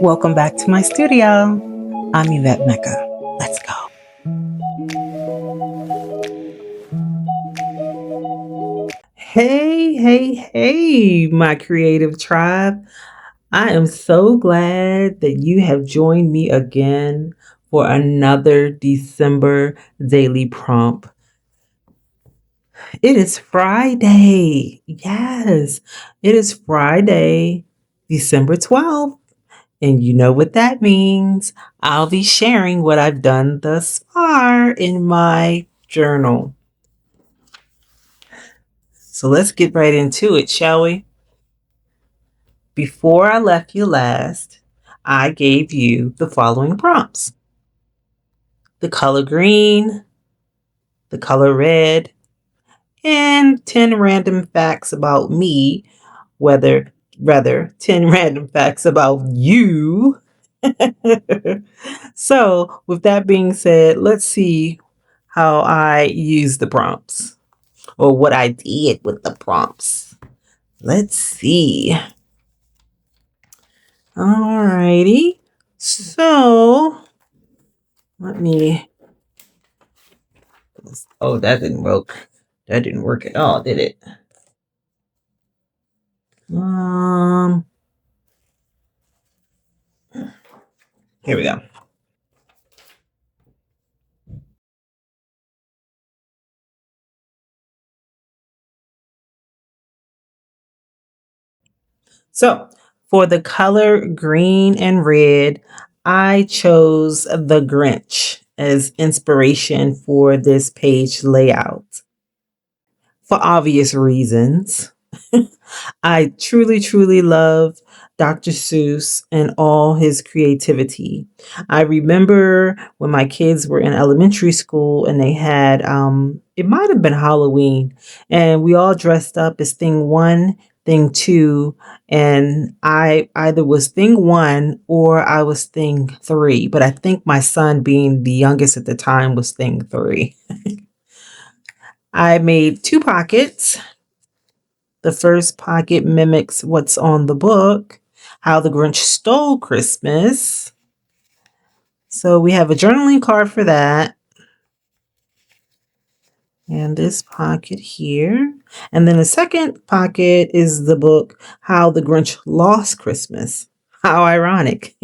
Welcome back to my studio. I'm Yvette Mecca. Let's go. Hey, hey, hey, my creative tribe. I am so glad that you have joined me again for another December daily prompt. It is Friday. Yes, it is Friday, December 12th. And you know what that means. I'll be sharing what I've done thus far in my journal. So let's get right into it, shall we? Before I left you last, I gave you the following prompts: the color green, the color red, and 10 random facts about me, rather 10 random facts about you. So, with that being said, let's see how I use the prompts or what I did with the prompts. Let's see. Alrighty. So, let me. Oh, that didn't work. That didn't work at all, did it? Here we go. So, for the color green and red, I chose the Grinch as inspiration for this page layout for obvious reasons. I truly, truly love Dr. Seuss and all his creativity. I remember when my kids were in elementary school and they had, it might have been Halloween, and we all dressed up as thing one, thing two, and I either was thing one or I was thing three, but I think my son, being the youngest at the time, was thing three. I made two pockets. The first pocket mimics what's on the book, How the Grinch Stole Christmas. So we have a journaling card for that. And this pocket here. And then the second pocket is the book, How the Grinch Lost Christmas. How ironic.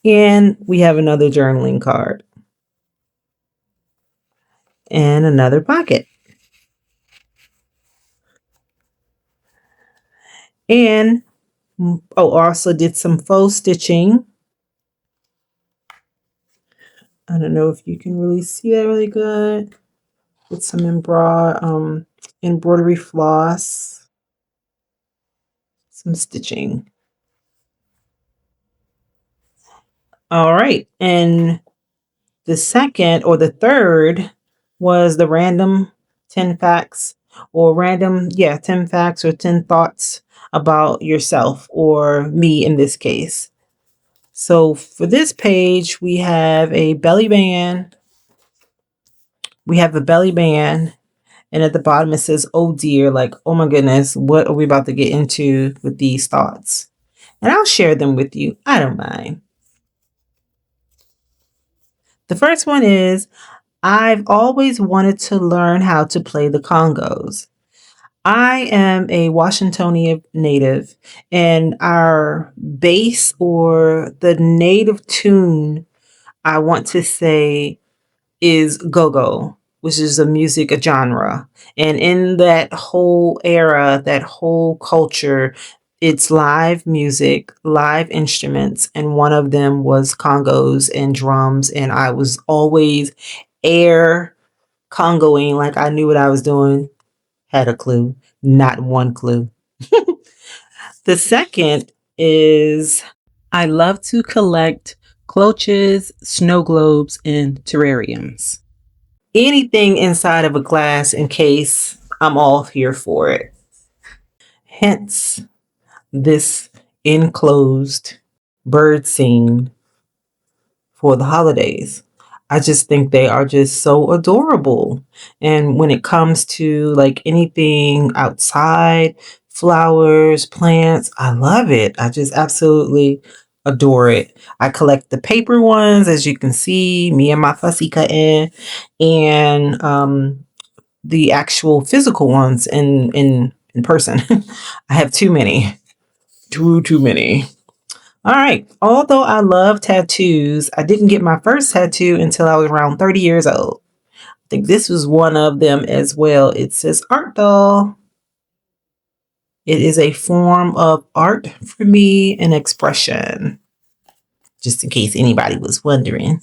And we have another journaling card. And another pocket. And also did some faux stitching. I don't know if you can really see that really good. With some embroidery floss, some stitching. All right. And the second or the third was the random 10 facts or 10 facts or 10 thoughts about yourself or me in this case. So for this page, we have a belly band. We have a belly band. And at the bottom, it says, oh dear, like, oh my goodness, what are we about to get into with these thoughts? And I'll share them with you. I don't mind. The first one is, I've always wanted to learn how to play the congos. I am a Washingtonian native, and our bass or the native tune, I want to say, is go-go, which is a genre. And in that whole era, that whole culture, it's live music, live instruments, and one of them was congos and drums. And I was always air congoing like I knew what I was doing. Had a clue, not one clue. The second is I love to collect cloches, snow globes, and terrariums. Anything inside of a glass in case, I'm all here for it. Hence, this enclosed bird scene for the holidays. I just think they are just so adorable. And when it comes to like anything outside, flowers, plants, I love it. I just absolutely adore it. I collect the paper ones, as you can see, me and my fussy cutting, and the actual physical ones in person. I have too many. Too many. All right. Although I love tattoos, I didn't get my first tattoo until I was around 30 years old. I think this was one of them as well. It says art doll. It is a form of art for me and expression, just in case anybody was wondering.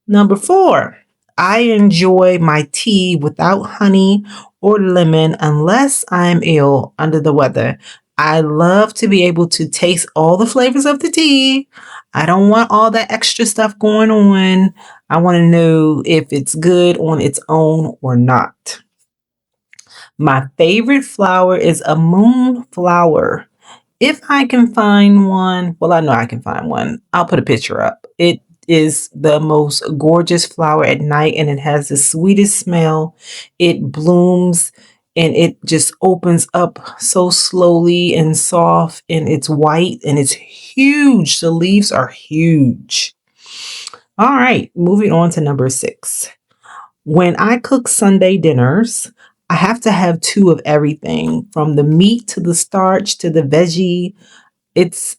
Number 4, I enjoy my tea without honey or lemon unless I'm ill under the weather. I love to be able to taste all the flavors of the tea. I don't want all that extra stuff going on. I want to know if it's good on its own or not. My favorite flower is a moonflower. If I can find one, well, I know I can find one. I'll put a picture up. It is the most gorgeous flower at night, and it has the sweetest smell. It blooms and it just opens up so slowly and soft, and it's white and it's huge. The leaves are huge. All right, moving on to number 6. When I cook Sunday dinners, I have to have 2 of everything from the meat to the starch to the veggie.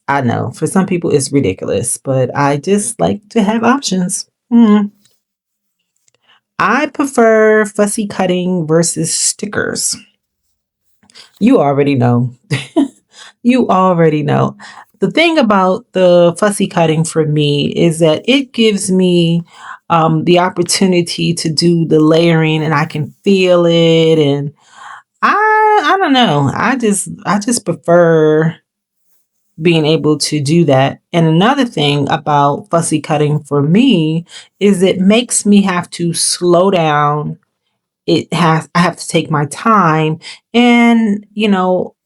I know, for some people it's ridiculous, but I just like to have options. I prefer fussy cutting versus stickers. You already know. You already know. The thing about the fussy cutting for me is that it gives me the opportunity to do the layering, and I can feel it, and I don't know. I just prefer being able to do that. And another thing about fussy cutting for me is it makes me have to slow down. I have to take my time, and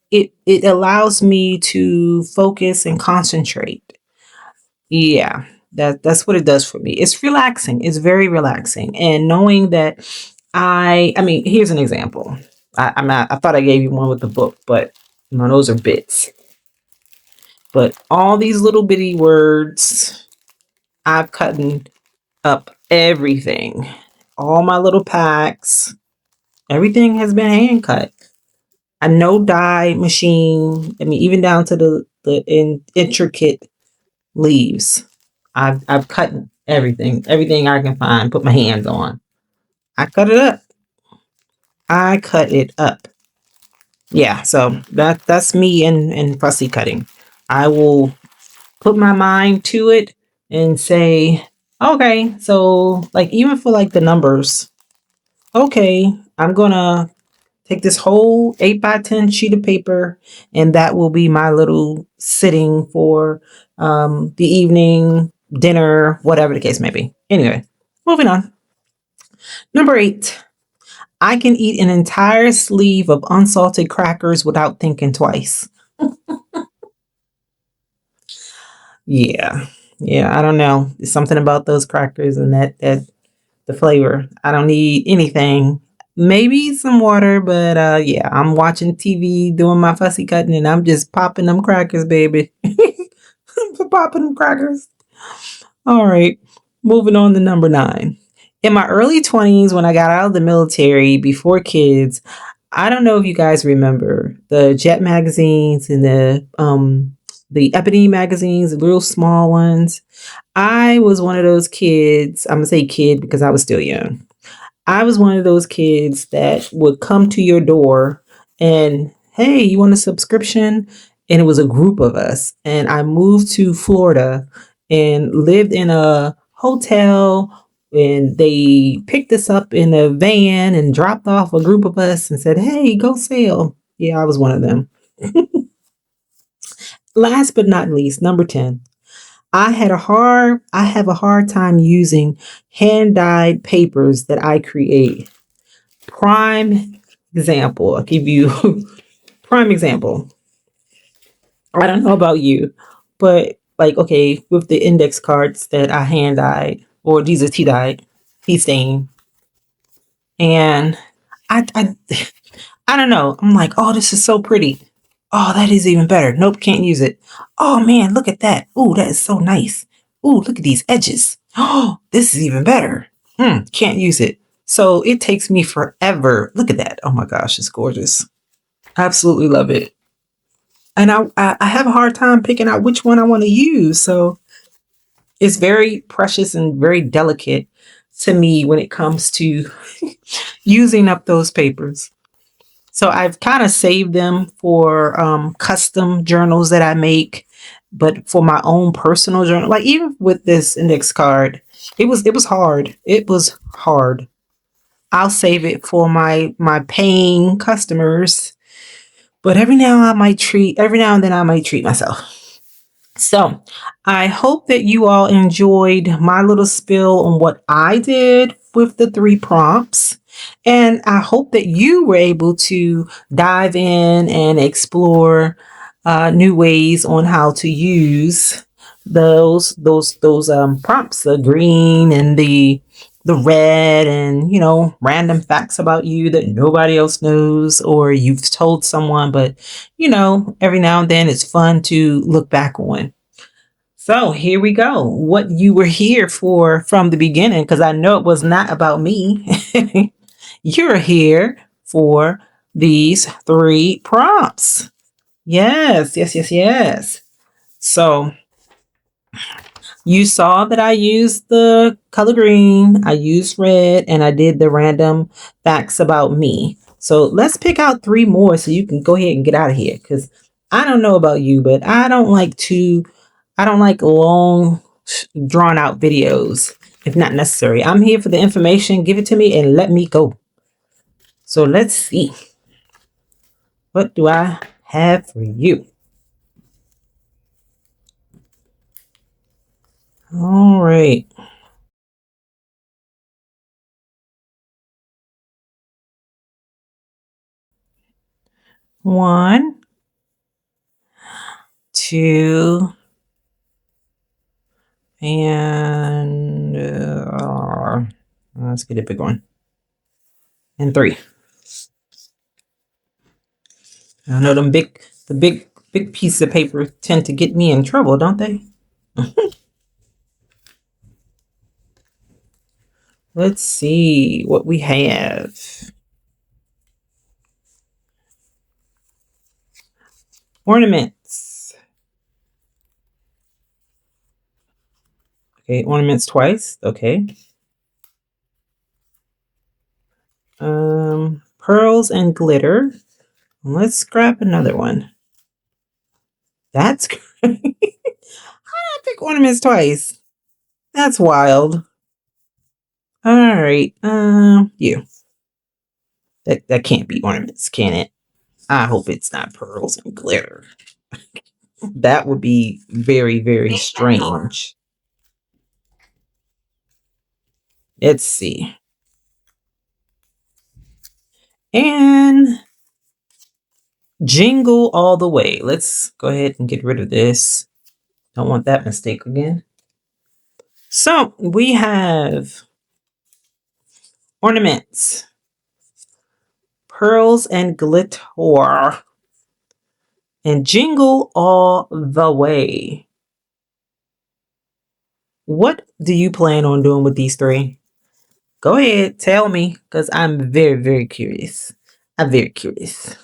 it allows me to focus and concentrate. Yeah, that's what it does for me. It's relaxing. It's very relaxing. And knowing that I mean, here's an example. I thought I gave you one with the book, but no, those are bits. But all these little bitty words, I've cut up everything. All my little packs, everything has been hand cut. A no dye machine. I mean, even down to the intricate leaves. I've cut everything I can find, put my hands on. I cut it up. I cut it up. Yeah, so that's me in fussy cutting. I will put my mind to it and say, okay, so like even for like the numbers, okay, I'm gonna take this whole 8x10 sheet of paper, and that will be my little sitting for the evening, dinner, whatever the case may be. Anyway, moving on. Number 8, I can eat an entire sleeve of unsalted crackers without thinking twice. Yeah. Yeah, I don't know. It's something about those crackers and that the flavor. I don't need anything. Maybe some water, but yeah, I'm watching TV, doing my fussy cutting, and I'm just popping them crackers, baby. Popping them crackers. All right. Moving on to number 9. In my early 20s, when I got out of the military before kids, I don't know if you guys remember the Jet magazines and the Ebony magazines, the real small ones. I was one of those kids. I'm gonna say kid because I was still young. I was one of those kids that would come to your door and, hey, you want a subscription? And it was a group of us. And I moved to Florida and lived in a hotel. And they picked us up in a van and dropped off a group of us and said, hey, go sail. Yeah, I was one of them. Last but not least, number 10. I have a hard time using hand dyed papers that I create. Prime example. I'll give you prime example. I don't know about you, but like, okay, with the index cards that I hand dyed, or these are tea dyed, tea stain, and I I don't know. I'm like, oh, this is so pretty. Oh, that is even better. Nope, can't use it. Oh man, look at that. Ooh, that is so nice. Ooh, look at these edges. Oh, this is even better. Can't use it. So it takes me forever. Look at that. Oh my gosh, it's gorgeous. Absolutely love it. And I have a hard time picking out which one I want to use. So it's very precious and very delicate to me when it comes to using up those papers. So I've kind of saved them for custom journals that I make, but for my own personal journal, like even with this index card, it was hard. It was hard. I'll save it for my paying customers, but every now and then I might treat myself. So I hope that you all enjoyed my little spill on what I did with the three prompts. And I hope that you were able to dive in and explore new ways on how to use those prompts, the green and the red, and random facts about you that nobody else knows or you've told someone, but every now and then it's fun to look back on. So here we go. What you were here for from the beginning, because I know it was not about me. You're here for these three prompts. Yes, yes, yes, yes. So you saw that I used the color green, I used red, and I did the random facts about me. So let's pick out three more so you can go ahead and get out of here. Because I don't know about you, but I don't like long, drawn out videos if not necessary. I'm here for the information. Give it to me and let me go. So let's see. What do I have for you? All right. One, two, and let's get a big one. And three. I know the big pieces of paper tend to get me in trouble, don't they? Let's see what we have. Ornaments. Okay, ornaments twice. Okay. Pearls and glitter. Let's grab another one. That's great. How did I pick ornaments twice? That's wild. All right. You. That can't be ornaments, can it? I hope it's not pearls and glitter. That would be very, very strange. Let's see. And jingle all the way. Let's go ahead and get rid of this. Don't want that mistake again. So we have ornaments, pearls and glitter, and jingle all the way. What do you plan on doing with these three? Go ahead, tell me, because I'm very, very curious. I'm very curious.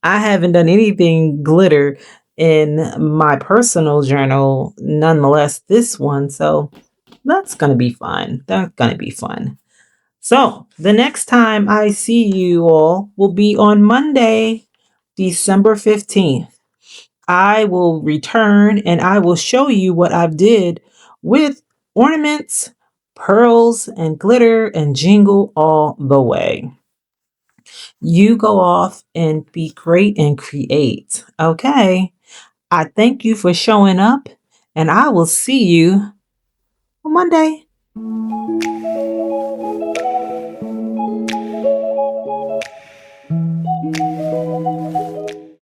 I haven't done anything glitter in my personal journal, nonetheless, this one. So that's going to be fun. That's going to be fun. So the next time I see you all will be on Monday, December 15th. I will return and I will show you what I've did with ornaments, pearls, and glitter, and jingle all the way. You go off and be great and create. Okay. I thank you for showing up, and I will see you on Monday.